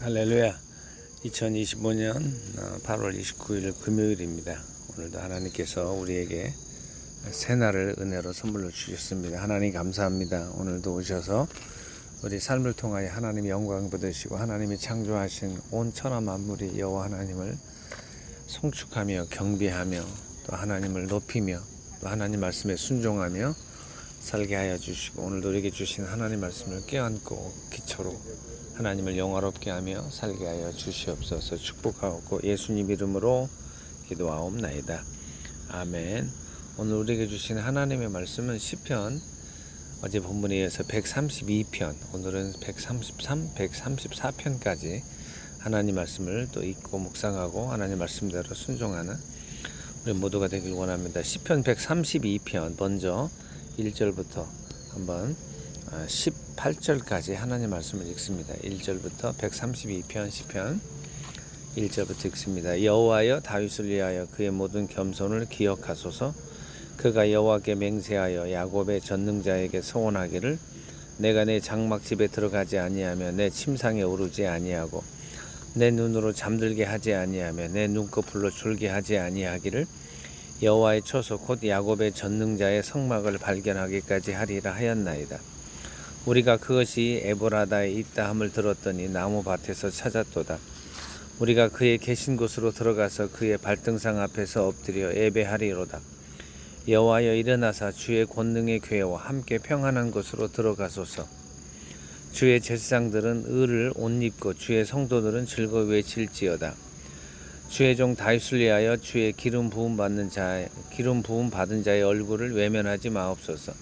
할렐루야. 2025년 8월 29일 금요일입니다. 오늘도 하나님께서 우리에게 새날을 은혜로 선물로 주셨습니다. 하나님 감사합니다. 오늘도 오셔서 우리 삶을 통하여 하나님의 영광 받으시고 하나님이 창조하신 온 천하 만물이 여호와 하나님을 송축하며 경배하며 또 하나님을 높이며 또 하나님 말씀에 순종하며 살게 하여 주시고 오늘도 우리에게 주신 하나님 말씀을 껴안고 기초로 하나님을 영화롭게 하며 살게 하여 주시옵소서. 축복하고 예수님 이름으로 기도하옵나이다. 아멘. 오늘 우리에게 주신 하나님의 말씀은 시편 어제 본문에 이어서 132편, 오늘은 133, 134편까지 하나님 말씀을 또 읽고 묵상하고 하나님 말씀대로 순종하는 우리 모두가 되길 원합니다. 시편 132편 먼저 1절부터 한번 18절까지 하나님 말씀을 읽습니다. 1절부터 132편 시편 1절부터 읽습니다. 여호와여 다윗을 위하여 그의 모든 겸손을 기억하소서. 그가 여호와께 맹세하여 야곱의 전능자에게 서원하기를 내가 내 장막집에 들어가지 아니하며 내 침상에 오르지 아니하고 내 눈으로 잠들게 하지 아니하며 내 눈꺼풀로 졸게 하지 아니하기를 여호와의 초소 곧 야곱의 전능자의 성막을 발견하기까지 하리라 하였나이다. 우리가 그것이 에보라다에 있다 함을 들었더니 나무밭에서 찾았도다. 우리가 그의 계신 곳으로 들어가서 그의 발등상 앞에서 엎드려 예배하리로다. 여호와여 일어나사 주의 권능의 궤와 함께 평안한 곳으로 들어가소서. 주의 제사장들은 의를 옷 입고 주의 성도들은 즐거워 외칠지어다. 주의 종 다윗을 위하여 주의 기름 부음 받은 자의 얼굴을 외면하지 마옵소서.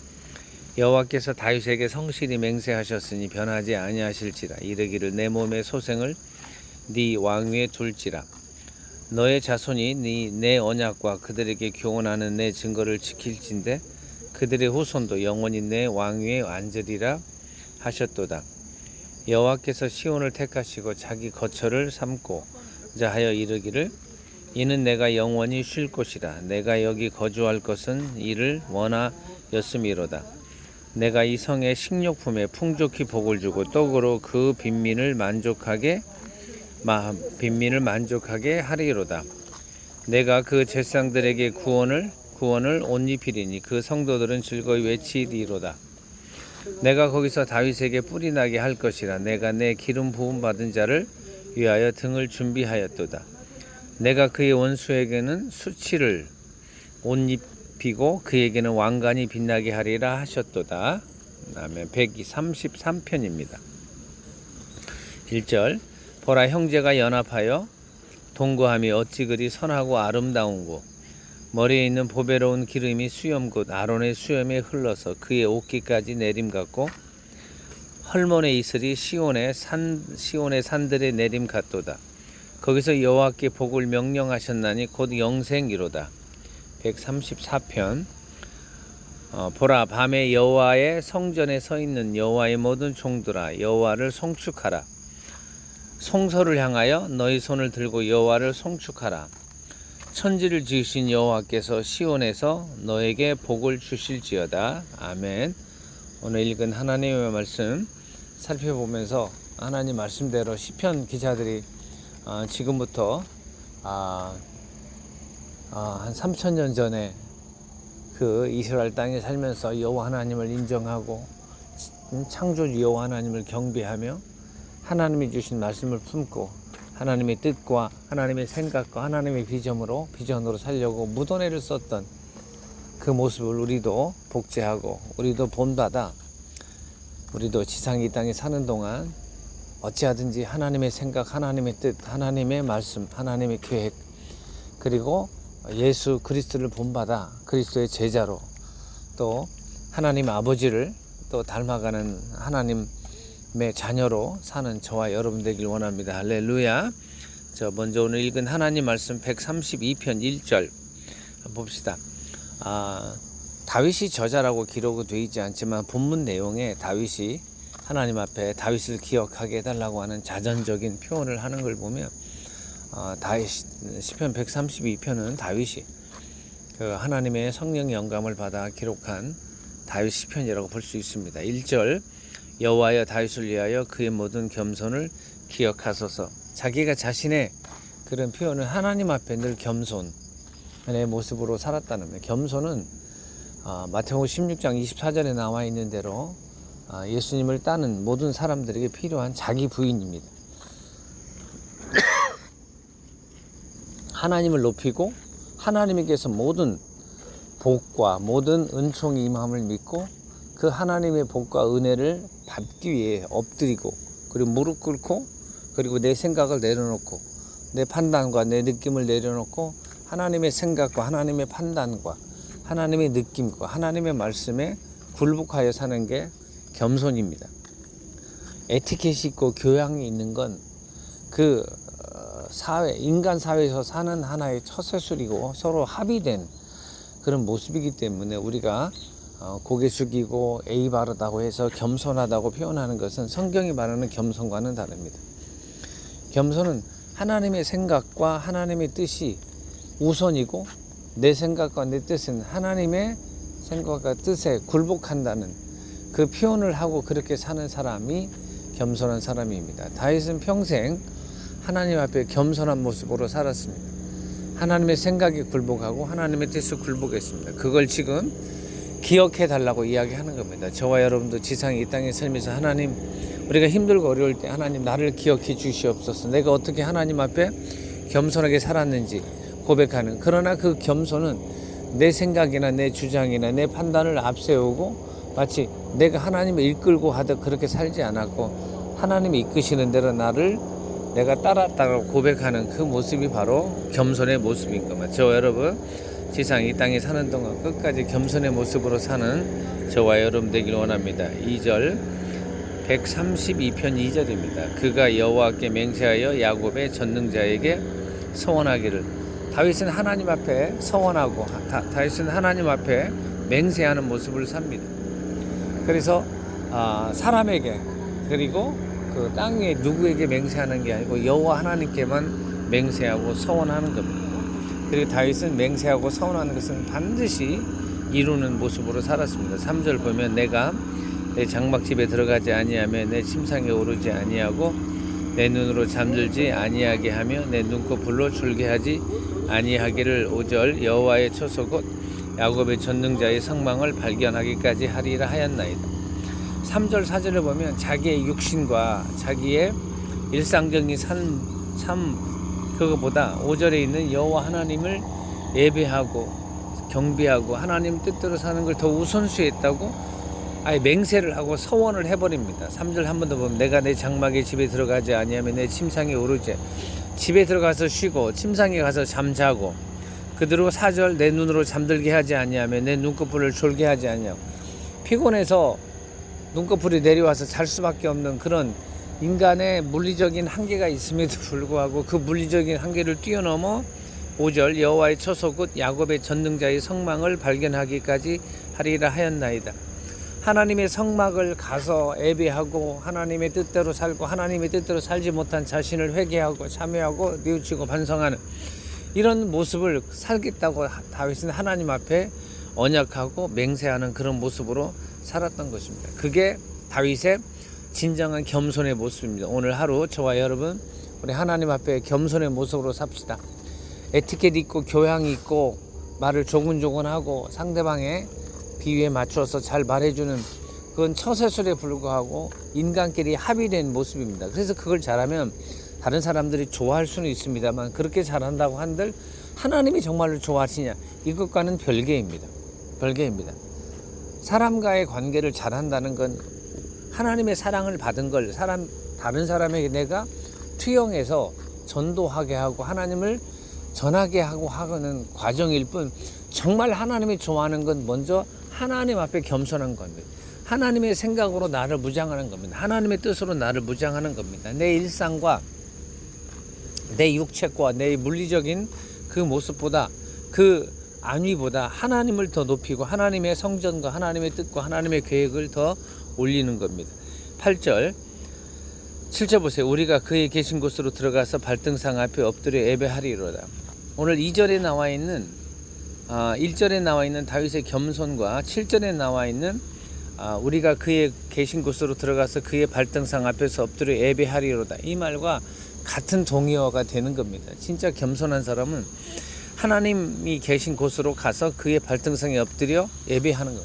여호와께서 다윗에게 성실히 맹세하셨으니 변하지 아니하실지라. 이르기를 내 몸의 소생을 네 왕위에 둘지라. 너의 자손이 내 언약과 그들에게 교훈하는 내 증거를 지킬진대 그들의 후손도 영원히 내 왕위에 앉으리라 하셨도다. 여호와께서 시온을 택하시고 자기 거처를 삼고 자하여 이르기를 이는 내가 영원히 쉴 곳이라. 내가 여기 거주할 것은 이를 원하였음이로다. 내가 이 성의 식료품에 풍족히 복을 주고 떡으로 그 빈민을 만족하게 하리로다. 내가 그 제사장들에게 구원을 옷 입히리니 그 성도들은 즐거이 외치리로다. 내가 거기서 다윗에게 뿔이 나게 할 것이라. 내가 내 기름 부음 받은 자를 위하여 등을 준비하였도다. 내가 그의 원수에게는 수치를 옷 입히고 그에게는 왕관이 빛나게 하리라 하셨도다. 다음에 133편입니다. 1절 보라 형제가 연합하여 동거함이 어찌 그리 선하고 아름다운고 머리에 있는 보배로운 기름이 수염 곧 아론의 수염에 흘러서 그의 옷깃까지 내림 같고 헐몬의 이슬이 시온의 산들의 내림 같도다. 거기서 여호와께 복을 명령하셨나니 곧 영생이로다. 134편 보라 밤에 여호와의 성전에 서 있는 여호와의 모든 종들아 여호와를 송축하라. 송소를 향하여 너희 손을 들고 여호와를 송축하라. 천지를 지으신 여호와께서 시온에서 너에게 복을 주실지어다. 아멘. 오늘 읽은 하나님의 말씀 살펴보면서 하나님 말씀대로 시편 기자들이 지금부터 한 3000년 전에 그 이스라엘 땅에 살면서 여호와 하나님을 인정하고 창조주 여호와 하나님을 경배하며 하나님이 주신 말씀을 품고 하나님의 뜻과 하나님의 생각과 하나님의 비전으로 살려고 무도회를 썼던 그 모습을 우리도 복제하고 우리도 본받아 우리도 지상 이 땅에 사는 동안 어찌하든지 하나님의 생각, 하나님의 뜻, 하나님의 말씀, 하나님의 계획 그리고 예수 그리스도를 본받아 그리스도의 제자로 또 하나님 아버지를 또 닮아가는 하나님의 자녀로 사는 저와 여러분 되길 원합니다. 할렐루야. 먼저 오늘 읽은 하나님 말씀 132편 1절 봅시다. 다윗이 저자라고 기록은 되어 있지 않지만 본문 내용에 다윗이 하나님 앞에 다윗을 기억하게 해달라고 하는 자전적인 표현을 하는 걸 보면 시편 132편은 다윗이 그 하나님의 성령의 영감을 받아 기록한 다윗 시편이라고 볼 수 있습니다. 1절 여호와여 다윗을 위하여 그의 모든 겸손을 기억하소서. 자기가 자신의 그런 표현은 하나님 앞에 늘 겸손의 모습으로 살았다는 거예요. 겸손은 마태복음 16장 24절에 나와 있는 대로 예수님을 따는 모든 사람들에게 필요한 자기 부인입니다. 하나님을 높이고 하나님께서 모든 복과 모든 은총이 임함을 믿고 그 하나님의 복과 은혜를 받기 위해 엎드리고 그리고 무릎 꿇고 그리고 내 생각을 내려놓고 내 판단과 내 느낌을 내려놓고 하나님의 생각과 하나님의 판단과 하나님의 느낌과 하나님의 말씀에 굴복하여 사는 게 겸손입니다. 에티켓이 있고 교양이 있는 건 그 사회, 인간 사회에서 사는 하나의 처세술이고 서로 합의된 그런 모습이기 때문에 우리가 고개 숙이고 예의 바르다고 해서 겸손하다고 표현하는 것은 성경이 말하는 겸손과는 다릅니다. 겸손은 하나님의 생각과 하나님의 뜻이 우선이고 내 생각과 내 뜻은 하나님의 생각과 뜻에 굴복한다는 그 표현을 하고 그렇게 사는 사람이 겸손한 사람입니다. 다윗은 평생 하나님 앞에 겸손한 모습으로 살았습니다. 하나님의 생각에 굴복하고 하나님의 뜻에 굴복했습니다. 그걸 지금 기억해 달라고 이야기하는 겁니다. 저와 여러분도 지상에 이 땅에 살면서 하나님, 우리가 힘들고 어려울 때 하나님 나를 기억해 주시옵소서. 내가 어떻게 하나님 앞에 겸손하게 살았는지 고백하는, 그러나 그 겸손은 내 생각이나 내 주장이나 내 판단을 앞세우고 마치 내가 하나님을 이끌고 하듯 그렇게 살지 않았고 하나님이 이끄시는 대로 나를 내가 따랐다고 고백하는 그 모습이 바로 겸손의 모습인 겁니다. 저와 여러분 지상 이 땅에 사는 동안 끝까지 겸손의 모습으로 사는 저와 여러분 되길 원합니다. 2절 132편 2절입니다. 그가 여호와께 맹세하여 야곱의 전능자에게 서원하기를. 다윗은 하나님 앞에 서원하고 다윗은 하나님 앞에 맹세하는 모습을 삽니다. 그래서 사람에게 그리고 그 땅에 누구에게 맹세하는 게 아니고 여호와 하나님께만 맹세하고 서원하는 겁니다. 그리고 다윗은 맹세하고 서원하는 것은 반드시 이루는 모습으로 살았습니다. 3절 보면 내가 내 장막집에 들어가지 아니하며 내 침상에 오르지 아니하고 내 눈으로 잠들지 아니하게 하며 내 눈꺼풀로 졸게 하지 아니하기를. 5절 여호와의 처소 곧 야곱의 전능자의 성망을 발견하기까지 하리라 하였나이다. 3절 4절을 보면 자기의 육신과 자기의 일상적인 삶 그거보다 5절에 있는 여호와 하나님을 예배하고 경배하고 하나님 뜻대로 사는 걸 더 우선시했다고 아예 맹세를 하고 서원을 해버립니다. 3절 한 번 더 보면 내가 내 장막의 집에 들어가지 아니하면 내 침상에 오르지. 집에 들어가서 쉬고 침상에 가서 잠자고 그대로 4절 내 눈으로 잠들게 하지 아니하면 내 눈꺼풀을 졸게 하지 아니하고. 피곤해서 눈꺼풀이 내려와서 잘 수밖에 없는 그런 인간의 물리적인 한계가 있음에도 불구하고 그 물리적인 한계를 뛰어넘어 5절 여호와의 처소 곧 야곱의 전능자의 성망을 발견하기까지 하리라 하였나이다. 하나님의 성막을 가서 예배하고 하나님의 뜻대로 살고 하나님의 뜻대로 살지 못한 자신을 회개하고 참회하고 뉘우치고 반성하는 이런 모습을 살겠다고 다윗은 하나님 앞에 언약하고 맹세하는 그런 모습으로 살았던 것입니다. 그게 다윗의 진정한 겸손의 모습입니다. 오늘 하루 저와 여러분 우리 하나님 앞에 겸손의 모습으로 삽시다. 에티켓 있고 교양이 있고 말을 조근조근하고 상대방의 비유에 맞춰서 잘 말해주는 그건 처세술에 불과하고 인간끼리 합의된 모습입니다. 그래서 그걸 잘하면 다른 사람들이 좋아할 수는 있습니다만 그렇게 잘한다고 한들 하나님이 정말로 좋아하시냐 이것과는 별개입니다. 사람과의 관계를 잘한다는 건 하나님의 사랑을 받은 걸 다른 사람에게 내가 투영해서 전도하게 하고 하나님을 전하게 하고 하는 과정일 뿐 정말 하나님이 좋아하는 건 먼저 하나님 앞에 겸손한 겁니다. 하나님의 생각으로 나를 무장하는 겁니다. 하나님의 뜻으로 나를 무장하는 겁니다. 내 일상과 내 육체과 내 물리적인 그 모습보다 그 안위보다 하나님을 더 높이고 하나님의 성전과 하나님의 뜻과 하나님의 계획을 더 올리는 겁니다. 8절 7절 보세요. 우리가 그의 계신 곳으로 들어가서 발등상 앞에 엎드려 예배하리로다. 오늘 2절에 나와 있는 1절에 나와 있는 다윗의 겸손과 7절에 나와 있는 우리가 그의 계신 곳으로 들어가서 그의 발등상 앞에서 엎드려 예배하리로다. 이 말과 같은 동의어가 되는 겁니다. 진짜 겸손한 사람은 하나님이 계신 곳으로 가서 그의 발등상에 엎드려 예배하는 것.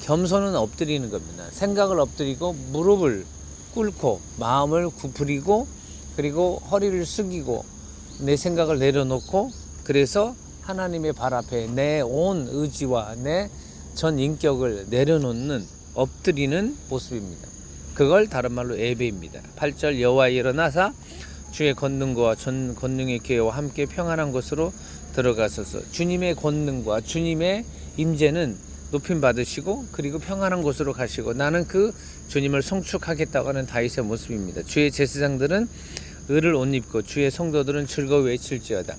겸손은 엎드리는 겁니다. 생각을 엎드리고 무릎을 꿇고 마음을 구부리고 그리고 허리를 숙이고 내 생각을 내려놓고 그래서 하나님의 발 앞에 내 온 의지와 내 전 인격을 내려놓는 엎드리는 모습입니다. 그걸 다른 말로 예배입니다. 8절 여호와 일어나사 주의 권능과 전 권능의 교회와 함께 평안한 곳으로 들어가소서. 주님의 권능과 주님의 임재는 높임 받으시고 그리고 평안한 곳으로 가시고 나는 그 주님을 송축하겠다고 하는 다윗의 모습입니다. 주의 제사장들은 의를 옷 입고 주의 성도들은 즐거워 외칠지어다.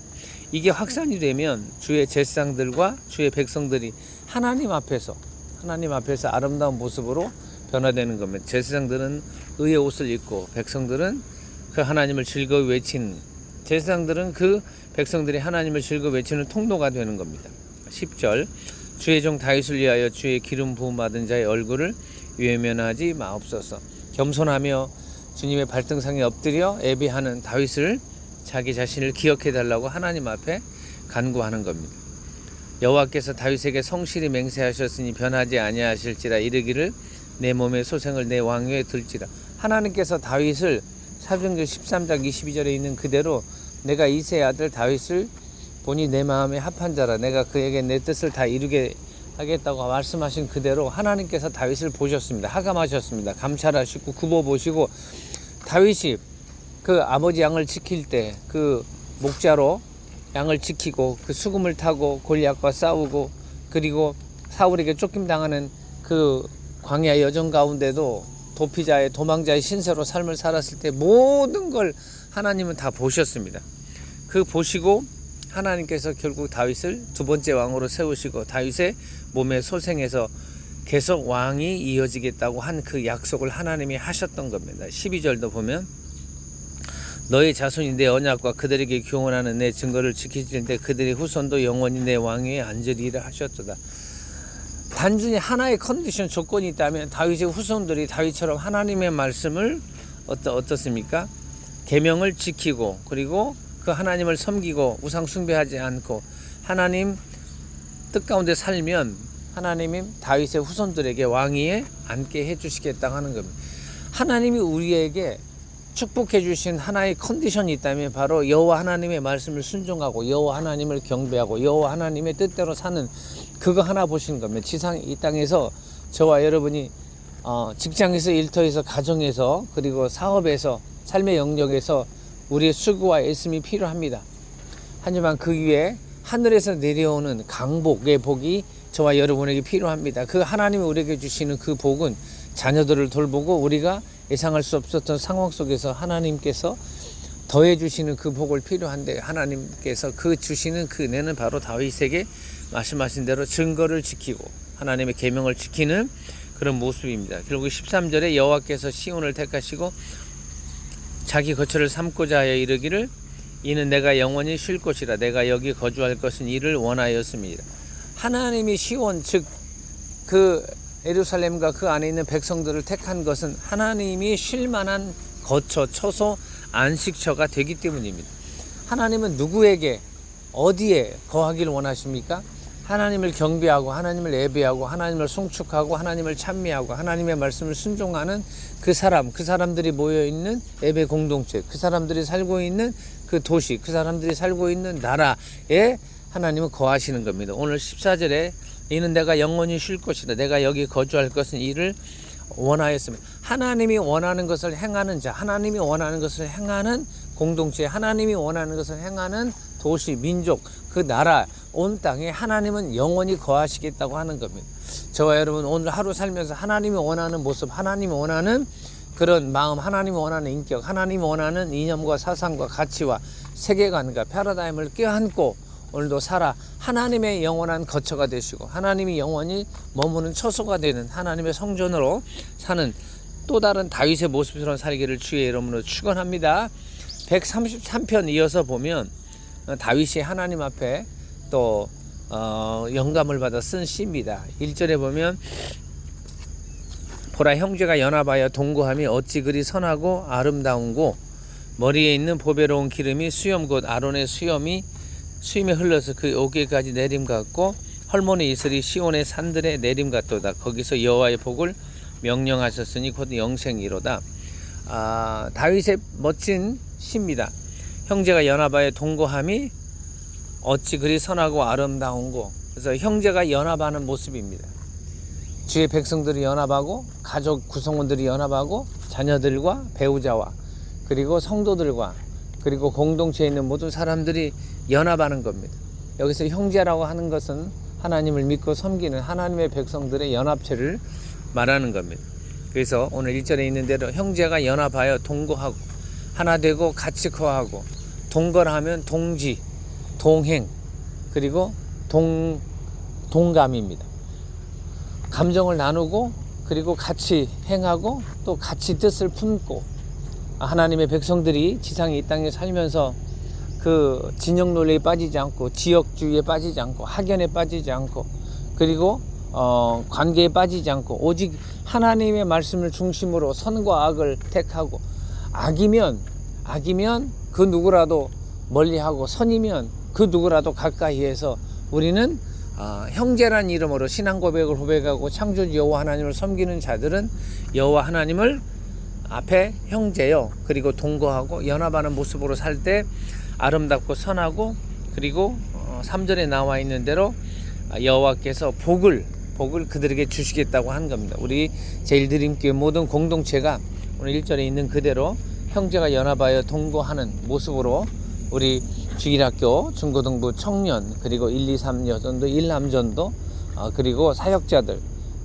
이게 확산이 되면 주의 제사장들과 주의 백성들이 하나님 앞에서 아름다운 모습으로 변화되는 겁니다. 제사장들은 의의 옷을 입고 백성들은 그 하나님을 즐거워 외치는, 제사장들은 그 백성들이 하나님을 즐거워 외치는 통로가 되는 겁니다. 10절 주의 종 다윗을 위하여 주의 기름 부음 받은 자의 얼굴을 외면하지 마옵소서. 겸손하며 주님의 발등상에 엎드려 예배하는 다윗을 자기 자신을 기억해 달라고 하나님 앞에 간구하는 겁니다. 여호와께서 다윗에게 성실히 맹세하셨으니 변하지 아니하실지라 이르기를 내 몸의 소생을 내 왕위에 들지라. 하나님께서 다윗을 사도행전 13장 22절에 있는 그대로 내가 이새의 아들 다윗을 보니 내 마음에 합한 자라 내가 그에게 내 뜻을 다 이루게 하겠다고 말씀하신 그대로 하나님께서 다윗을 보셨습니다. 하감하셨습니다. 감찰하시고 굽어보시고 다윗이 그 아버지 양을 지킬 때 그 목자로 양을 지키고 그 수금을 타고 골리앗과 싸우고 그리고 사울에게 쫓김당하는 그 광야 여정 가운데도 도피자의 도망자의 신세로 삶을 살았을 때 모든 걸 하나님은 다 보셨습니다. 그 보시고 하나님께서 결국 다윗을 두 번째 왕으로 세우시고 다윗의 몸의 소생에서 계속 왕이 이어지겠다고 한 그 약속을 하나님이 하셨던 겁니다. 12절도 보면 너의 자손이 내 언약과 그들에게 교훈하는 내 증거를 지키시는데 그들의 후손도 영원히 내 왕위에 앉으리라 하셨도다. 단순히 하나의 컨디션 조건이 있다면 다윗의 후손들이 다윗처럼 하나님의 말씀을 어떻습니까? 계명을 지키고 그리고 그 하나님을 섬기고 우상 숭배하지 않고 하나님 뜻 가운데 살면 하나님이 다윗의 후손들에게 왕위에 앉게 해주시겠다 하는 겁니다. 하나님이 우리에게 축복해 주신 하나의 컨디션이 있다면 바로 여호와 하나님의 말씀을 순종하고 여호와 하나님을 경배하고 여호와 하나님의 뜻대로 사는 그거 하나 보시는 겁니다. 이 땅에서 저와 여러분이 직장에서 일터에서 가정에서 그리고 사업에서 삶의 영역에서 우리의 수고와 애씀이 필요합니다. 하지만 그 위에 하늘에서 내려오는 강복의 복이 저와 여러분에게 필요합니다. 그 하나님이 우리에게 주시는 그 복은 자녀들을 돌보고 우리가 예상할 수 없었던 상황 속에서 하나님께서 더해 주시는 그 복을 필요한데 하나님께서 그 주시는 그 은혜는 바로 다윗에게 말씀하신 대로 증거를 지키고 하나님의 계명을 지키는 그런 모습입니다. 결국 13절에 여호와께서 시온을 택하시고 자기 거처를 삼고자 하여 이르기를 이는 내가 영원히 쉴 곳이라 내가 여기 거주할 것은 이를 원하였습니다. 하나님이 시온 즉 그 예루살렘과 그 안에 있는 백성들을 택한 것은 하나님이 쉴 만한 거처, 처소, 안식처가 되기 때문입니다. 하나님은 누구에게 어디에 거하기를 원하십니까? 하나님을 경배하고 하나님을 예배하고 하나님을 송축하고 하나님을 찬미하고 하나님의 말씀을 순종하는 그 사람들이 모여있는 예배 공동체, 그 사람들이 살고 있는 그 도시, 그 사람들이 살고 있는 나라에 하나님은 거하시는 겁니다. 오늘 14절에 이는 내가 영원히 쉴 것이다. 내가 여기 거주할 것은 이를 원하였습니다. 하나님이 원하는 것을 행하는 자, 하나님이 원하는 것을 행하는 공동체, 하나님이 원하는 것을 행하는 도시, 민족, 그 나라, 온 땅에 하나님은 영원히 거하시겠다고 하는 겁니다. 저와 여러분 오늘 하루 살면서 하나님이 원하는 모습, 하나님이 원하는 그런 마음, 하나님이 원하는 인격, 하나님이 원하는 이념과 사상과 가치와 세계관과 패러다임을 껴안고 오늘도 살아 하나님의 영원한 거처가 되시고 하나님이 영원히 머무는 처소가 되는 하나님의 성전으로 사는 또 다른 다윗의 모습처럼 살기를 주의 이름으로 축원합니다. 133편 이어서 보면 다윗이 하나님 앞에 또 영감을 받아 쓴 시입니다. 1절에 보면 보라 형제가 연합하여 동거함이 어찌 그리 선하고 아름다운고 머리에 있는 보배로운 기름이 수염 곧 아론의 수염에 흘러서 그 어깨까지 내림 같고 헐몬의 이슬이 시온의 산들에 내림 같도다. 거기서 여호와의 복을 명령하셨으니 곧 영생이로다. 다윗의 멋진 시입니다. 형제가 연합하여 동거함이 어찌 그리 선하고 아름다운고. 그래서 형제가 연합하는 모습입니다. 주의 백성들이 연합하고 가족 구성원들이 연합하고 자녀들과 배우자와 그리고 성도들과 그리고 공동체에 있는 모든 사람들이 연합하는 겁니다. 여기서 형제라고 하는 것은 하나님을 믿고 섬기는 하나님의 백성들의 연합체를 말하는 겁니다. 그래서 오늘 1절에 있는 대로 형제가 연합하여 동거하고 하나 되고 같이 거하고 동거하면 동지, 동행 그리고 동감입니다. 감정을 나누고 그리고 같이 행하고 또 같이 뜻을 품고 하나님의 백성들이 지상에 이 땅에 살면서 그 진영 논리에 빠지지 않고 지역주의에 빠지지 않고 학연에 빠지지 않고 그리고 관계에 빠지지 않고 오직 하나님의 말씀을 중심으로 선과 악을 택하고 악이면 그 누구라도 멀리하고 선이면 그 누구라도 가까이 해서 우리는 형제란 이름으로 신앙 고백을 고백하고 창조주 여호와 하나님을 섬기는 자들은 여호와 하나님을 앞에 형제요 그리고 동거하고 연합하는 모습으로 살 때 아름답고 선하고 그리고 3절에 나와 있는 대로 여호와께서 복을 그들에게 주시겠다고 한 겁니다. 우리 제일드림교회 모든 공동체가 오늘 1절에 있는 그대로 형제가 연합하여 동거하는 모습으로 우리 주일학교 중고등부 청년 그리고 1, 2, 3 여전도 1남전도 그리고 사역자들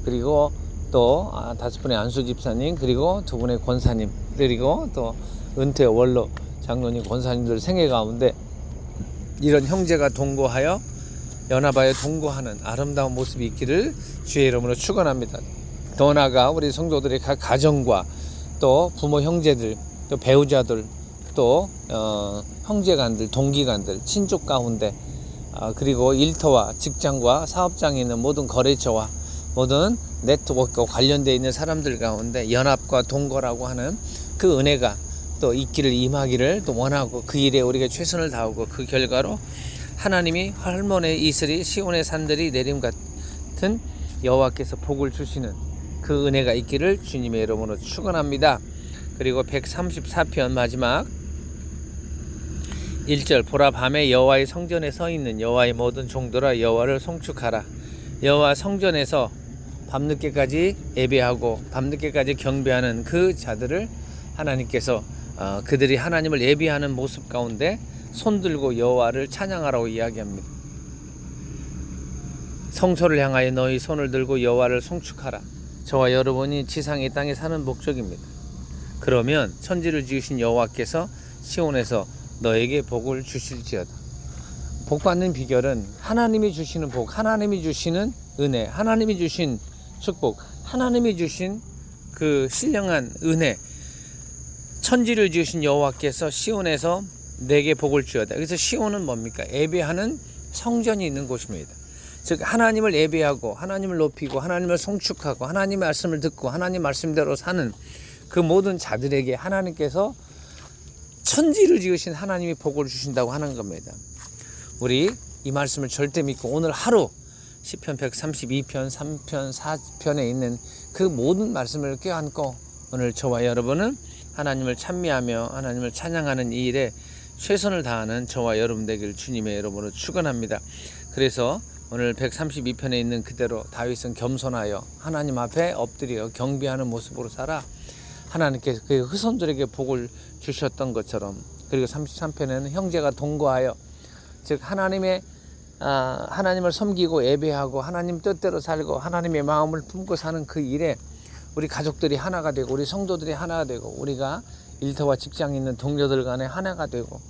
그리고 또 5분의 안수 집사님 그리고 2분의 권사님 그리고 또 은퇴 원로 장로님 권사님들 생애 가운데 이런 형제가 동거하여 연합하여 동거하는 아름다운 모습이 있기를 주의 이름으로 축원합니다. 더 나아가 우리 성도들의 각 가정과 또 부모 형제들 또 배우자들 또 형제간들 동기간들 친족 가운데 그리고 일터와 직장과 사업장에 있는 모든 거래처와 모든 네트워크와 관련되어 있는 사람들 가운데 연합과 동거라고 하는 그 은혜가 또 있기를 임하기를 또 원하고 그 일에 우리가 최선을 다하고 그 결과로 하나님이 헐몬의 이슬이 시온의 산들이 내림 같은 여호와께서 복을 주시는 그 은혜가 있기를 주님의 이름으로 축원합니다. 그리고 134편 마지막 1절 보라 밤에 여호와의 성전에 서 있는 여호와의 모든 종들아 여호와를 송축하라. 여호와 성전에서 밤늦게까지 예배하고 밤늦게까지 경배하는 그 자들을 하나님께서 그들이 하나님을 예배하는 모습 가운데 손들고 여호와를 찬양하라고 이야기합니다. 성소를 향하여 너희 손을 들고 여호와를 송축하라. 저와 여러분이 지상의 땅에 사는 목적입니다. 그러면 천지를 지으신 여호와께서 시온에서 너에게 복을 주실지어다. 복 받는 비결은 하나님이 주시는 복, 하나님이 주시는 은혜, 하나님이 주신 축복, 하나님이 주신 그 신령한 은혜, 천지를 지으신 여호와께서 시온에서 내게 복을 주어다. 그래서 시온은 뭡니까? 예배하는 성전이 있는 곳입니다. 즉 하나님을 예배하고 하나님을 높이고 하나님을 송축하고 하나님의 말씀을 듣고 하나님 말씀대로 사는 그 모든 자들에게 하나님께서 천지를 지으신 하나님이 복을 주신다고 하는 겁니다. 우리 이 말씀을 절대 믿고 오늘 하루 시편 132편, 3편, 4편에 있는 그 모든 말씀을 껴안고 오늘 저와 여러분은 하나님을 찬미하며 하나님을 찬양하는 이 일에 최선을 다하는 저와 여러분 되길 주님의 이름으로 축원합니다. 그래서 오늘 132편에 있는 그대로 다윗은 겸손하여 하나님 앞에 엎드려 경배하는 모습으로 살아 하나님께서 그 후손들에게 복을 주셨던 것처럼, 그리고 33편에는 형제가 동거하여 즉 하나님을 섬기고 예배하고 하나님 뜻대로 살고 하나님의 마음을 품고 사는 그 일에 우리 가족들이 하나가 되고 우리 성도들이 하나가 되고 우리가 일터와 직장에 있는 동료들 간에 하나가 되고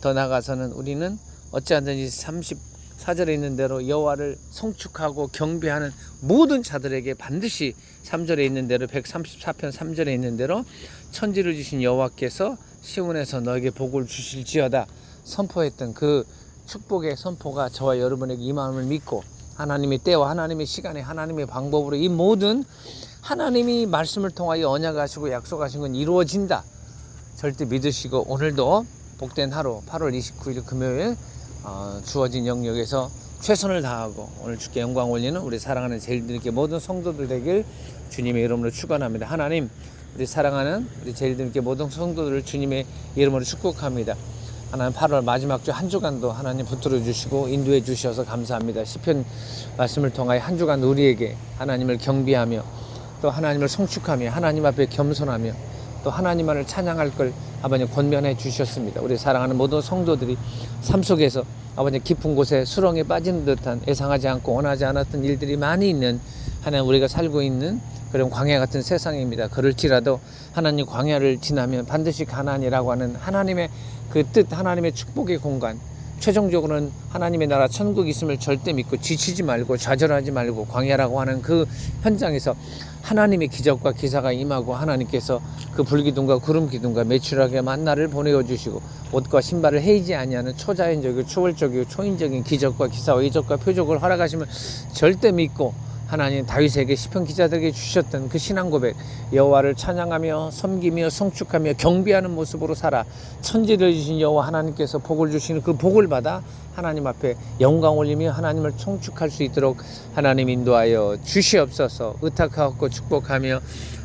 더 나아가서는 우리는 어찌하든지 34절에 있는 대로 여호와를 송축하고 경배하는 모든 자들에게 반드시 3절에 있는 대로 134편 3절에 있는 대로 천지를 주신 여호와께서 시온에서 너에게 복을 주실지어다 선포했던 그 축복의 선포가 저와 여러분에게 이 마음을 믿고 하나님의 때와 하나님의 시간에 하나님의 방법으로 이 모든 하나님이 말씀을 통하여 언약하시고 약속하신 건 이루어진다. 절대 믿으시고 오늘도 복된 하루 8월 29일 금요일 주어진 영역에서 최선을 다하고 오늘 주께 영광 올리는 우리 사랑하는 제일드님께 모든 성도들 되길 주님의 이름으로 축원합니다. 하나님, 우리 사랑하는 우리 제일드님께 모든 성도들을 주님의 이름으로 축복합니다. 하나님, 8월 마지막 주 한 주간도 하나님 붙들어 주시고 인도해 주셔서 감사합니다. 시편 말씀을 통하여 한 주간 우리에게 하나님을 경배하며 또 하나님을 송축하며 하나님 앞에 겸손하며 또 하나님만을 찬양할 걸 아버님 권면해 주셨습니다. 우리 사랑하는 모든 성도들이 삶 속에서 아버님 깊은 곳에 수렁에 빠지는 듯한 예상하지 않고 원하지 않았던 일들이 많이 있는 하나님 우리가 살고 있는 그런 광야 같은 세상입니다. 그럴지라도 하나님 광야를 지나면 반드시 가나안이라고 하는 하나님의 그 뜻, 하나님의 축복의 공간, 최종적으로는 하나님의 나라 천국이 있음을 절대 믿고 지치지 말고 좌절하지 말고 광야라고 하는 그 현장에서 하나님의 기적과 기사가 임하고 하나님께서 그 불기둥과 구름기둥과 매출하게 만나를 보내어 주시고 옷과 신발을 해이지 아니하는 초자연적이고 초월적이고 초인적인 기적과 기사와 이적과 표적을 허락하심을 절대 믿고 하나님 다윗에게 시편 기자들에게 주셨던 그 신앙 고백, 여호와를 찬양하며 섬기며 송축하며 경배하는 모습으로 살아 천지를 주신 여호와 하나님께서 복을 주시는 그 복을 받아 하나님 앞에 영광 올리며 하나님을 송축할 수 있도록 하나님 인도하여 주시옵소서. 의탁하옵고 축복하며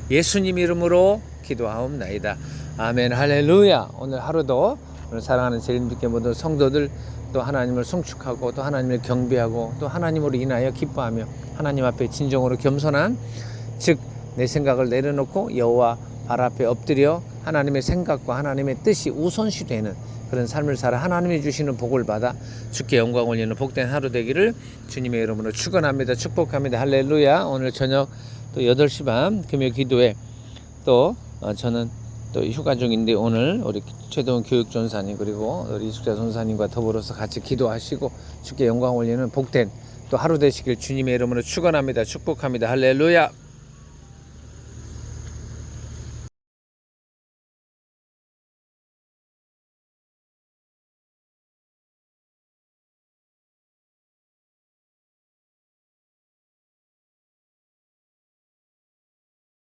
예수님 이름으로 기도하옵나이다. 아멘. 할렐루야. 오늘 하루도 오늘 사랑하는 제일님께 모든 성도들 또 하나님을 송축하고 또 하나님을 경배하고 또 하나님으로 인하여 기뻐하며 하나님 앞에 진정으로 겸손한, 즉 내 생각을 내려놓고 여호와 발 앞에 엎드려 하나님의 생각과 하나님의 뜻이 우선시 되는 그런 삶을 살아 하나님이 주시는 복을 받아 주께 영광 올리는 복된 하루 되기를 주님의 이름으로 축원합니다. 축복합니다. 할렐루야. 오늘 저녁 또 8시 반 금요 기도회 또 저는 또 휴가 중인데 오늘 우리 최동훈 교육전사님 그리고 우리 이숙자 전사님과 더불어서 같이 기도하시고 주께 영광 올리는 복된 또 하루 되시길 주님의 이름으로 축원합니다. 축복합니다. 할렐루야.